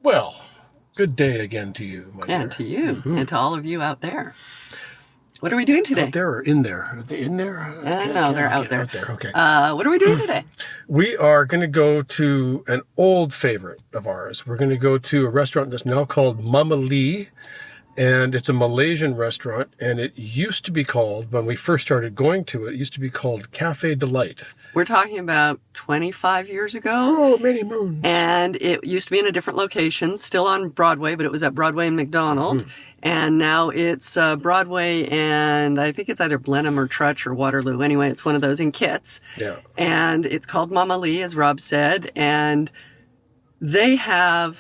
Well, good day again to you, my dear. And to you, and to all of you out there. What are we doing today? Out there or in there? Are they in there? No, they're out there. Out there, okay. What are we doing today? We are going to go to an old favorite of ours. We're going to go to a restaurant that's now called Mamalee, and it's a Malaysian restaurant, and it used to be called, when we first started going to it, it used to be called Cafe DLite. We're talking about 25 years ago. Oh, many moons. And it used to be in a different location, still on Broadway, but it was at Broadway and McDonald. And now it's Broadway and I think it's either Blenheim or Trutch or Waterloo. Anyway, it's one of those in Kits. Yeah. And it's called Mamalee, as Rob said. And they I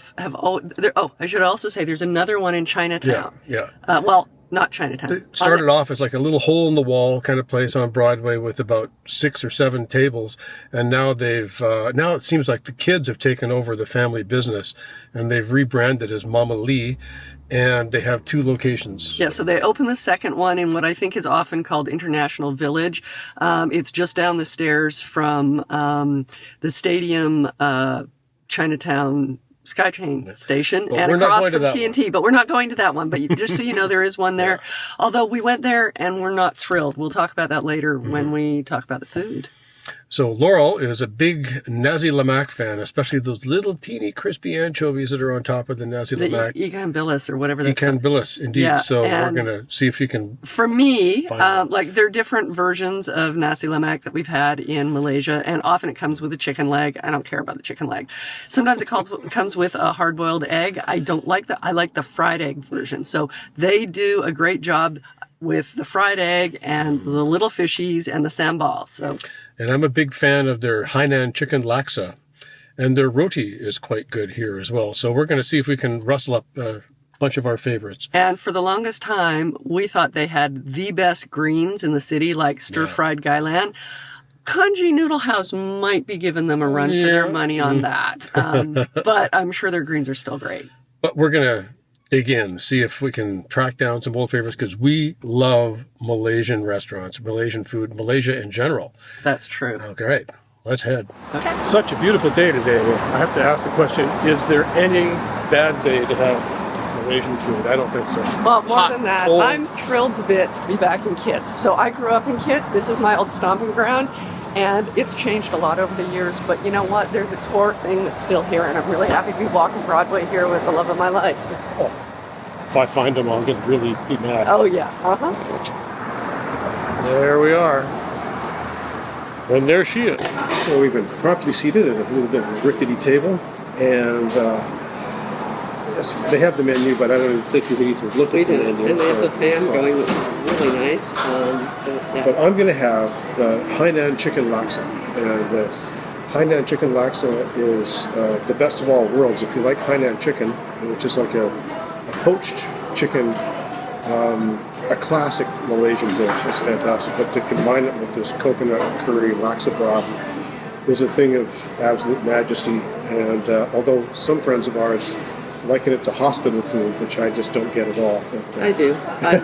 should also say there's another one in Chinatown. Yeah. Well, not Chinatown. It started off as like a little hole in the wall kind of place on Broadway with about 6 or 7 tables, and now now it seems like the kids have taken over the family business, and they've rebranded as Mamalee, and they have 2 locations. Yeah, so they opened the second one in what I think is often called International Village. It's just down the stairs from the Stadium Chinatown SkyTrain station and across from TNT, but we're not going to that one. But just so you know, there is one there. Yeah. Although we went there and we're not thrilled. We'll talk about that later when we talk about the food. So Laurel is a big Nasi Lemak fan, especially those little teeny crispy anchovies that are on top of the Nasi Lemak. Ikan billis or whatever that's called. Ikan billis, indeed. Yeah, so we're going to see if you can. For me, like there are different versions of Nasi Lemak that we've had in Malaysia, and often it comes with a chicken leg. I don't care about the chicken leg. Sometimes it comes with a hard-boiled egg. I don't like that. I like the fried egg version. So they do a great job with the fried egg and the little fishies and the sambal. So. And I'm a big fan of their Hainan chicken laksa. And their roti is quite good here as well. So we're going to see if we can rustle up a bunch of our favorites. And for the longest time, we thought they had the best greens in the city, like stir-fried gailan. Kanji Noodle House might be giving them a run for their money on that. But I'm sure their greens are still great. But we're going to dig in, see if we can track down some old favorites, because we love Malaysian restaurants, Malaysian food, Malaysia in general. That's true. Okay, right. Let's head. Okay. Such a beautiful day today. I have to ask the question, is there any bad day to have Malaysian food? I don't think so. Well, more than that, cold. I'm thrilled to bits to be back in Kits. So I grew up in Kits. This is my old stomping ground. And it's changed a lot over the years, but you know what? There's a core thing that's still here, and I'm really happy to be walking Broadway here with the love of my life. Oh, if I find them, I'll really be mad. Oh, yeah. There we are. And there she is. So we've been properly seated at a little bit of a rickety table, and yes, they have the menu, but I don't even think we need to look at the menu. And they have the fan going, which is really nice. But I'm going to have the Hainan chicken laksa. And the Hainan chicken laksa is the best of all worlds. If you like Hainan chicken, which is like a poached chicken, a classic Malaysian dish, it's fantastic. But to combine it with this coconut curry laksa broth is a thing of absolute majesty. And although some friends of ours liken it to hospital food, which I just don't get at all. But, I do. I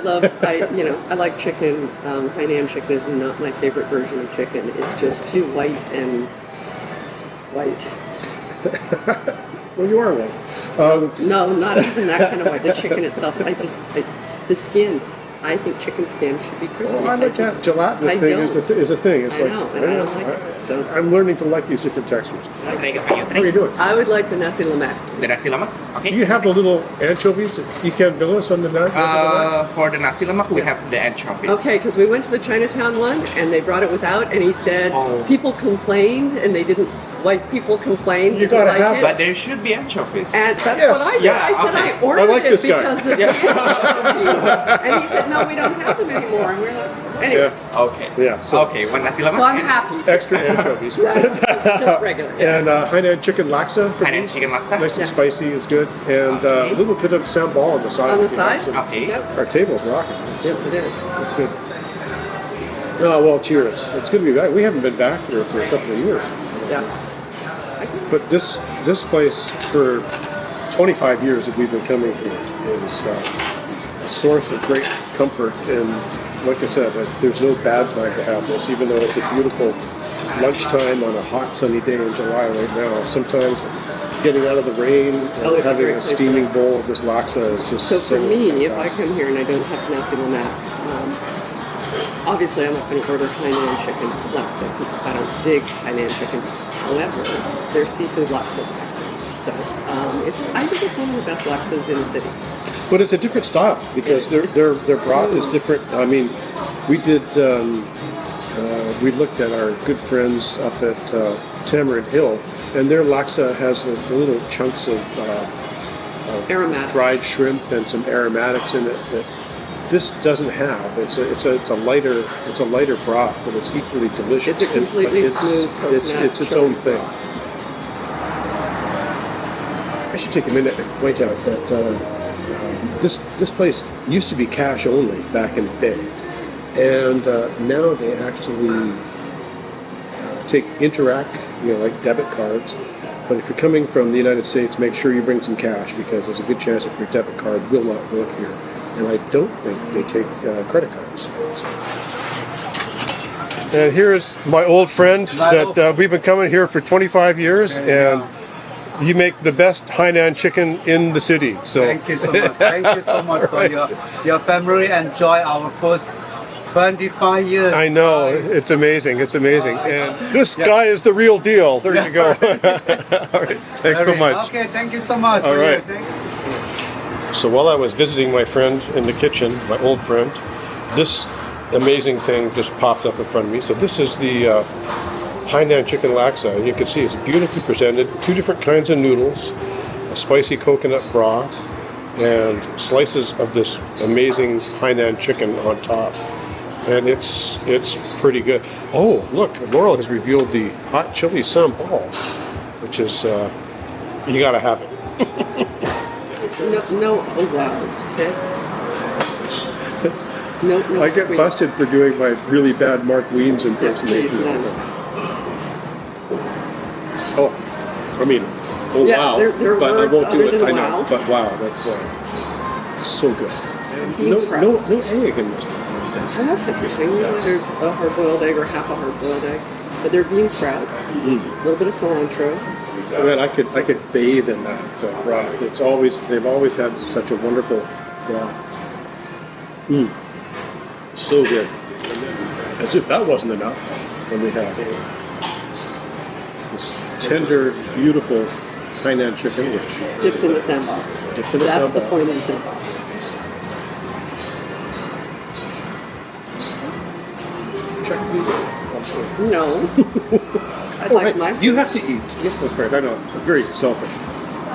like chicken. Hainan chicken is not my favorite version of chicken. It's just too white and white. Well, you are white. No, not even that kind of white. The chicken itself, the skin. I think chicken skin should be crispy. Oh, I like that gelatinous thing is a thing. It's I don't like it. So I'm learning to like these different textures. How are you doing? I would like the Nasi Lemak. The Nasi Lemak? Okay. Do you have the little anchovies, ikan billis on the Nasi Lemak? For the Nasi Lemak, we have the anchovies. Okay, because we went to the Chinatown one, and they brought it without, and he said people complained, and they didn't. White people complained. You gotta have it. But there should be anchovies. And that's what I said. Yeah, I said I ordered it because of the anchovies. And he said, no, we don't have them anymore. And we're like, anyway. Yeah. Okay. Yeah. So okay, one Nasi Lemak. So I'm happy. Extra anchovies. Just regular. And Hainan chicken laksa. Hainan chicken laksa. Nice and spicy, it's good. And a little bit of sambal on the side. On the side? Okay. Our table's rocking. Yes, it is. It's good. Oh, well, cheers. It's good to be back. We haven't been back here for a couple of years. Yeah. But this place, for 25 years that we've been coming here, is a source of great comfort. And like I said, there's no bad time to have this, even though it's a beautiful lunchtime on a hot sunny day in July right now. Sometimes getting out of the rain and Oh, it's a having great a place steaming for bowl of this laksa is just So for me, if I fantastic. come here and I don't have Nasi Lemak, obviously I'm not going to order Hainan chicken laksa because I don't dig Hainan chicken. However, their seafood laksa is excellent. So I think it's one of the best laksas in the city. But it's a different style because It's their broth is smooth. different. I mean, we did. We looked at our good friends up at Tamarind Hill, and their laksa has the little chunks of Aromatic. dried shrimp and some aromatics in it that this doesn't have. It's a lighter broth, but it's equally delicious. It's a completely smooth coconut It's its chili own thing. I should take a minute and point out that this place used to be cash only back in the day, and now they actually take Interact, like debit cards. But if you're coming from the United States, make sure you bring some cash because there's a good chance that your debit card will not work here. And I don't think they take credit cards. And here's my old friend that we've been coming here for 25 years, and you make the best Hainan chicken in the city. So Thank you so much. Thank you so much for your family. Enjoy our first 25 years. I know, it's amazing. It's amazing. And this guy is the real deal. There you go. All right, thanks so much. Okay, thank you so much. All right. Thank you. So while I was visiting my friend in the kitchen, my old friend, this amazing thing just popped up in front of me. So this is the Hainan chicken laksa, and you can see it's beautifully presented. 2 different kinds of noodles, a spicy coconut broth, and slices of this amazing Hainan chicken on top. And it's pretty good. Oh, look, Laurel has revealed the hot chili sambal, which is you gotta have it. No wows, okay? No. I get busted for doing my really bad Mark Wiens impersonation. Oh, I mean, oh Yeah, wow! there are but I words won't do other it. than I know, wow. but wow, that's so good. Bean No sprouts. egg in this one. Oh, that's interesting. Usually there's a hard-boiled egg or half a hard-boiled egg, but they're bean sprouts. A little bit of cilantro. Man, I could bathe in that broth. They've always had such a wonderful broth. So good. As if that wasn't enough, when we have this tender, beautiful Hainan chicken, which Dipped in the sambal. dipped in the That's the sambal. point of the sambal. Check me. No. I Oh, like right. my You have to eat. Yes, that's right. I know. I'm very selfish.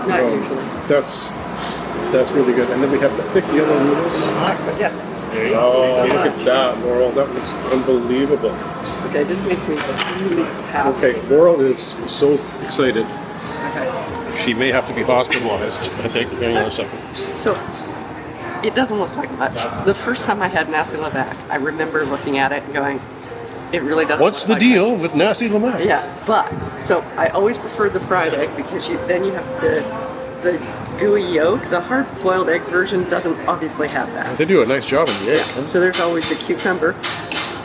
not Um, usually. That's really good. And then we have the thick yellow noodles. Yes. Oh, look at that, Laurel. That looks unbelievable. Okay, this makes me really happy. Okay, Laurel is so excited. Okay. She may have to be hospitalized, I think. Hang on a second. So it doesn't look like much. The first time I had Nasi Lemak, I remember looking at it and going, it really doesn't What's look the like deal much. with Nasi Lemak? Yeah, but so I always preferred the fried egg because then you have the gooey yolk. The hard-boiled egg version doesn't obviously have that. They do a nice job in the egg. Yeah, so there's always the cucumber.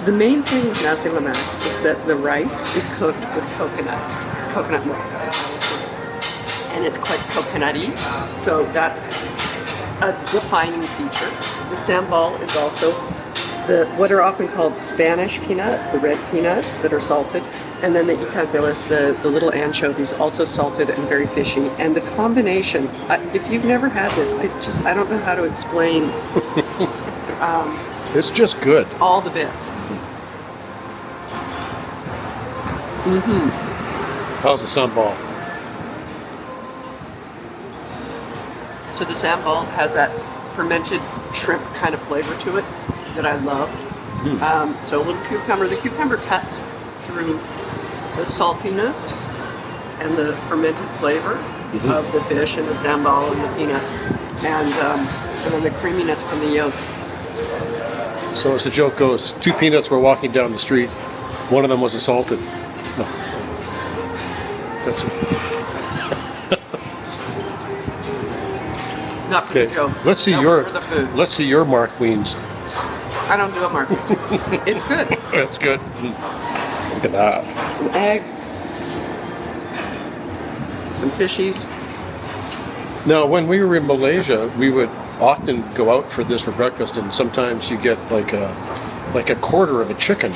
The main thing with Nasi Lemak is that the rice is cooked with coconut milk. And it's quite coconutty, so that's a defining feature. The sambal is also what are often called Spanish peanuts, the red peanuts that are salted, and then the ikan billis, the little anchovies, also salted and very fishy. And the combination, if you've never had this, I don't know how to explain It's just good. all the bits. How's the sambal? So the sambal has that fermented shrimp kind of flavor to it that I love. So a little cucumber. The cucumber cuts through the saltiness and the fermented flavor of the fish and the sambal and the peanuts, and then the creaminess from the yolk. So as the joke goes, 2 peanuts were walking down the street. One of them was assaulted. No. That's it. Not for Okay. the joke. Let's see No, your for the food. Let's see your Mark Wiens. I don't do a market. It's good. That's good. Look at that. Some egg, some fishies. Now, when we were in Malaysia, we would often go out for this for breakfast, and sometimes you get like a quarter of a chicken,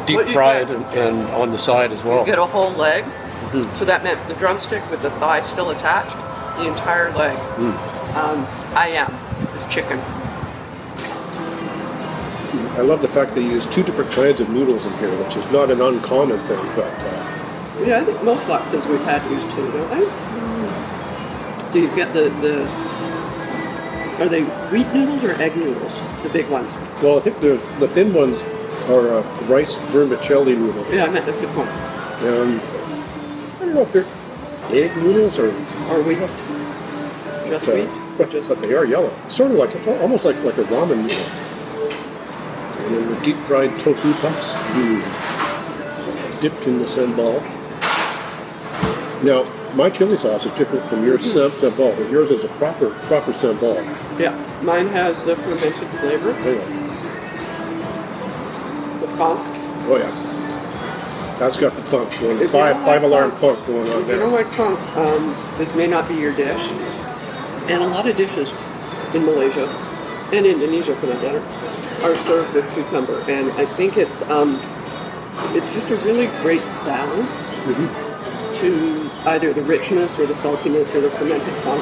deep What you fried get? and on the side as well. You get a whole leg. So that meant the drumstick with the thigh still attached, the entire leg. Is chicken. I love the fact they use two different kinds of noodles in here, which is not an uncommon thing, but Yeah, I think most laksas we've had used too, don't they? So you get the are they wheat noodles or egg noodles? The big ones. well, I think the thin ones are rice vermicelli noodles. Yeah, I meant the thick ones. I don't know if they're egg noodles or wheat. Just wheat. but they are yellow. Sort of like almost like a ramen noodle. And then the deep fried tofu puffs, dipped in the sambal. Now, my chili sauce is different from your sambal, but yours is a proper sambal. Yeah, mine has the fermented flavor, Anyway, the funk. oh yeah, that's got the funk going. If you Five don't like alarm funk- funk going on If you don't there. like funk, this may not be your dish. And a lot of dishes in Malaysia and Indonesia, for that matter, are served with cucumber. And I think it's just a really great balance to either the richness or the saltiness or the fermented funk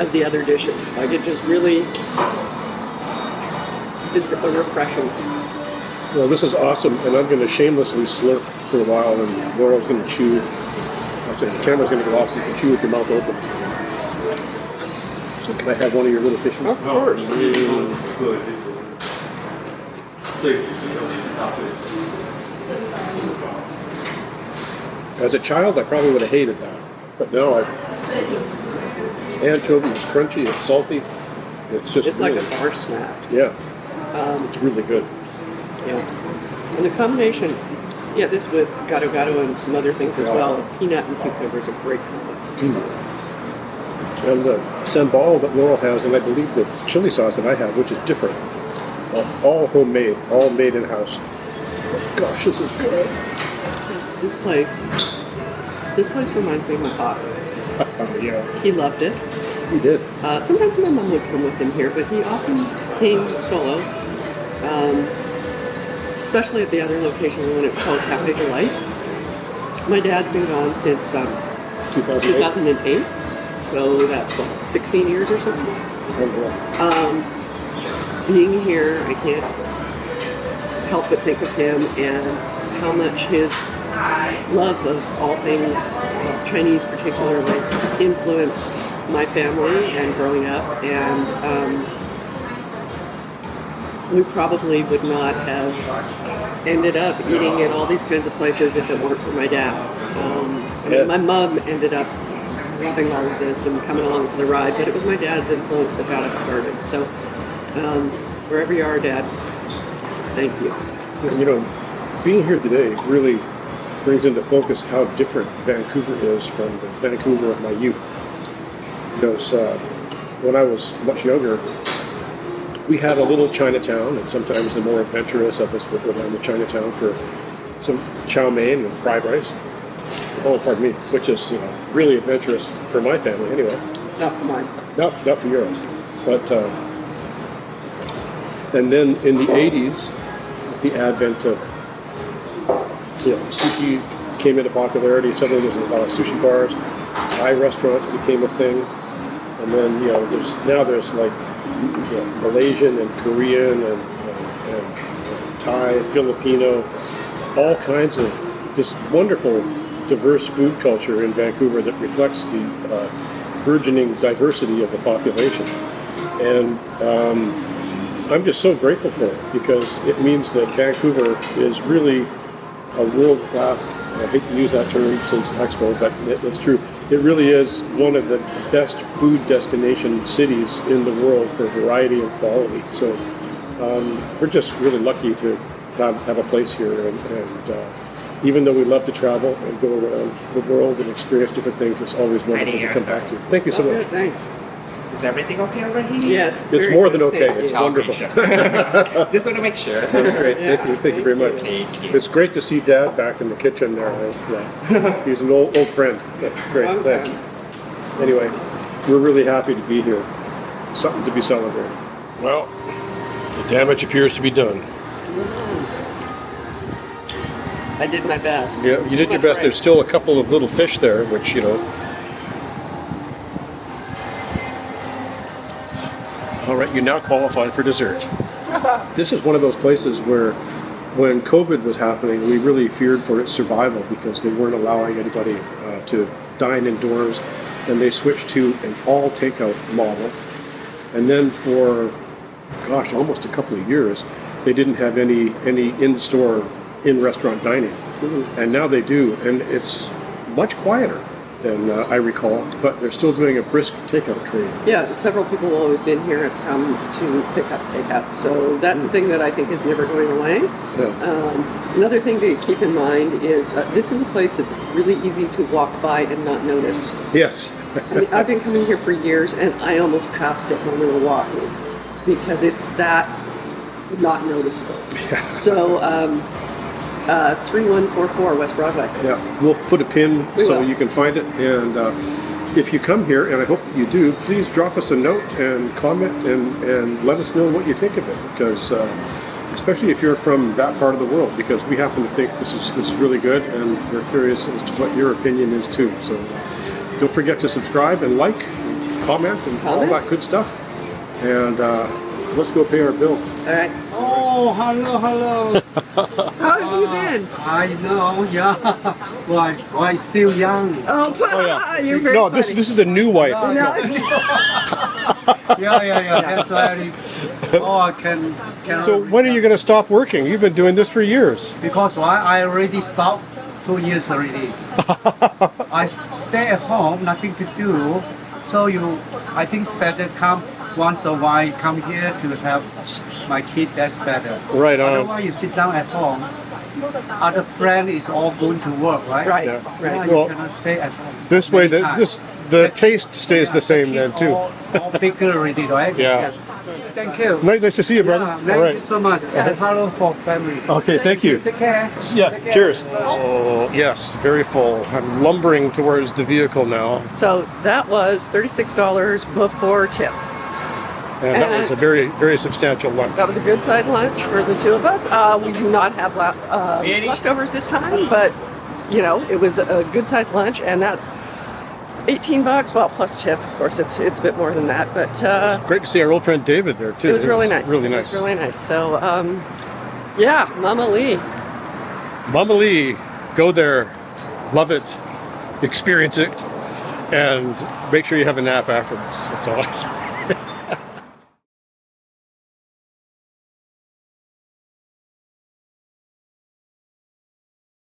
of the other dishes. Like it just really is refreshing. Well, this is awesome, and I'm going to shamelessly slurp for a while, and Laurel's going to chew. I said the camera's going to go off, so you can chew with your mouth open. So can I have one of your little fishes? Of course. As a child, I probably would have hated that, but now it's anchovy, it's crunchy, it's salty. It's just It's really, like a bar snack. yeah, it's really good. Yeah. And the combination, yeah, this with gado-gado and some other things as well. Peanut and cucumber is a great combo. And the sambal that Laurel has, and I believe the chili sauce that I have, which is different, all homemade, all made in-house. Gosh, this is good. This place reminds me of my father. Yeah, He loved it. he did. Sometimes my mom would come with him here, but he often came solo. Especially at the other location when it's called Cafe DLite. My dad's been gone since 2008. So that's what, 16 years or something? Being here, I can't help but think of him and how much his love of all things Chinese particularly influenced my family and growing up. And we probably would not have ended up eating at all these kinds of places if it weren't for my dad. My mom ended up loving all of this and coming along for the ride, but it was my dad's influence that got us started. So wherever you are, Dad, thank you. And, you know, being here today really brings into focus how different Vancouver is from the Vancouver of my youth. Because when I was much younger, we had a little Chinatown, and sometimes the more adventurous of us would go down to Chinatown for some chow mein and fried rice. Oh, pardon me, which is really adventurous for my family anyway. Not for mine. Not for yours. But, and then in the 80s, with the advent of, sushi came into popularity. Suddenly there's a lot of sushi bars. Thai restaurants became a thing. And then, there's like, Malaysian and Korean and Thai, Filipino, all kinds of this wonderful diverse food culture in Vancouver that reflects the burgeoning diversity of the population. And I'm just so grateful for it because it means that Vancouver is really a world-class, I hate to use that term since Expo, but it's true. It really is one of the best food destination cities in the world for variety and quality. So we're just really lucky to have a place here. And even though we love to travel and go around the world and experience different things, it's always wonderful to come back to. Thank you so much. Thanks. everything okay over here? Yes. It's very more good. than okay. Thank It's you. wonderful. Just want to make sure. That's great. Thank you very much. Thank you. It's great to see Dad back in the kitchen there. He's an old friend. That's great. Okay. Thanks. Anyway, we're really happy to be here. Something to be celebrated. Well, the damage appears to be done. I did my best. Yeah, you did your best. There's still a couple of little fish there, which, you know. All right, you now qualify for dessert. This is one of those places where, when COVID was happening, we really feared for its survival because they weren't allowing anybody to dine indoors, and they switched to an all takeout model. And then for, gosh, almost a couple of years, they didn't have any in-store, in-restaurant dining. And now they do, and it's much quieter than I recall, but they're still doing a brisk takeout trade. Yeah, several people who have been here have come to pick up takeout. So that's a thing that I think is never going away. Yeah. Another thing to keep in mind is this is a place that's really easy to walk by and not notice. Yes. I mean, I've been coming here for years, and I almost passed it when we were walking because it's that not noticeable. Yeah. So 3144 West Broadway. Yeah, we'll put a pin We so will. you can find it. And if you come here, and I hope you do, please drop us a note and comment and let us know what you think of it. Because especially if you're from that part of the world, because we happen to think this is really good, and we're curious as to what your opinion is too. So don't forget to subscribe and like, comment, and all that good stuff. And let's go pay our bill. All right. Oh, hello. How have you been? I know, yeah. Why still young? Oh, yeah. You're very No, funny. this is a new wife. Yeah. That's why. Oh, I can. So when are you going to stop working? You've been doing this for years. Because why? I already stopped 2 years already. I stay at home, nothing to do. So I think it's better come once a while, come here to help my kid. That's better. Right on. Otherwise, you sit down at home. Other friend is all going to work, right? Right, Yeah. right. Yeah, Well, you cannot stay at home. This way, many times. the taste stays the same kid then too. All bigger already, right? Yeah. Thank you. Nice to see you, brother. Yeah, All thank right. you so much. And hello for family. Okay, thank you. Take care. Yeah, Take care. cheers. Oh, yes, very full. I'm lumbering towards the vehicle now, So that was $36 before tip. and that was a very, very substantial lunch. That was a good sized lunch for the two of us. We do not have leftovers this time, but you know, it was a good sized lunch, and that's $18. Well, plus tip, of course, it's a bit more than that, but Great to see our old friend David there too. it was really nice. Really It nice. was really nice. So, yeah, Mamalee. Mamalee, go there, love it, experience it, and make sure you have a nap afterwards. That's all I say.